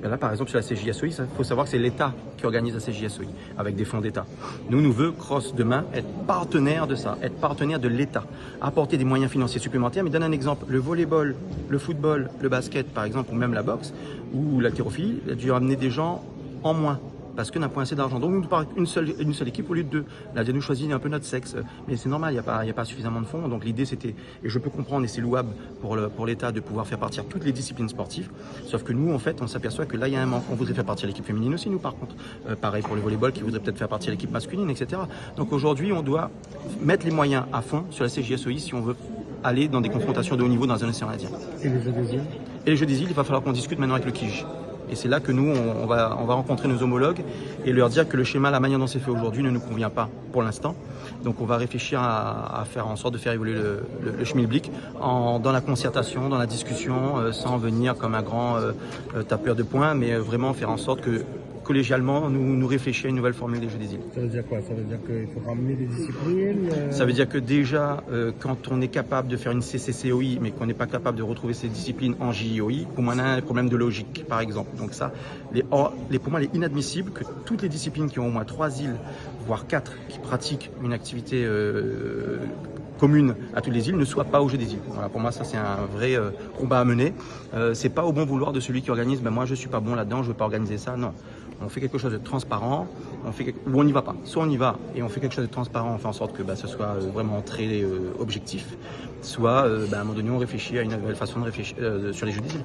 Ben là, par exemple, sur la CJSOI, il faut savoir que c'est l'État qui organise la CJSOI avec des fonds d'État. Nous veut Cross demain être partenaire de ça, être partenaire de l'État, apporter des moyens financiers supplémentaires. Mais donne un exemple, le volleyball, le football, le basket, par exemple, ou même la boxe ou l'haltérophilie, a dû amener des gens en moins, parce qu'on n'a pas assez d'argent. Donc nous parlons une seule équipe au lieu de deux. Là, nous choisit un peu notre sexe, mais c'est normal, il n'y a pas suffisamment de fonds. Donc l'idée c'était, et je peux comprendre, et c'est louable pour l'État de pouvoir faire partir toutes les disciplines sportives, sauf que nous en fait on s'aperçoit que là il y a un manque. On voudrait faire partir l'équipe féminine aussi, nous par contre. Pareil pour le volleyball qui voudrait peut-être faire partir l'équipe masculine, etc. Donc aujourd'hui on doit mettre les moyens à fond sur la CJSOI si on veut aller dans des confrontations de haut niveau dans un océan Indien. Et les Jeux des îles? Et les Jeux des îles, il va falloir qu'on discute maintenant avec le KIJ. Et c'est là que nous, on va rencontrer nos homologues et leur dire que le schéma, la manière dont c'est fait aujourd'hui ne nous convient pas pour l'instant. Donc on va réfléchir à faire en sorte de faire évoluer le schmilblick dans la concertation, dans la discussion, sans venir comme un grand tapeur de poing, mais vraiment faire en sorte que collégialement, nous réfléchir à une nouvelle formule des Jeux des îles. Ça veut dire quoi? Ça veut dire qu'il faut ramener des disciplines Ça veut dire que déjà, quand on est capable de faire une CCCOI, mais qu'on n'est pas capable de retrouver ces disciplines en JIOI, pour moi, on a un problème de logique, par exemple. Donc ça, pour moi, il est inadmissible que toutes les disciplines qui ont au moins 3 îles, voire 4, qui pratiquent une activité commune à toutes les îles ne soient pas au Jeu des îles. Voilà, pour moi, ça c'est un vrai combat à mener. C'est pas au bon vouloir de celui qui organise. Ben moi, je suis pas bon là-dedans, je veux pas organiser ça. Non, on fait quelque chose de transparent. Ou on n'y va pas. Soit on y va et on fait quelque chose de transparent, on fait en sorte que ce soit vraiment très objectif. Soit, à un moment donné, on réfléchit à une nouvelle façon de réfléchir sur les Jeux des îles.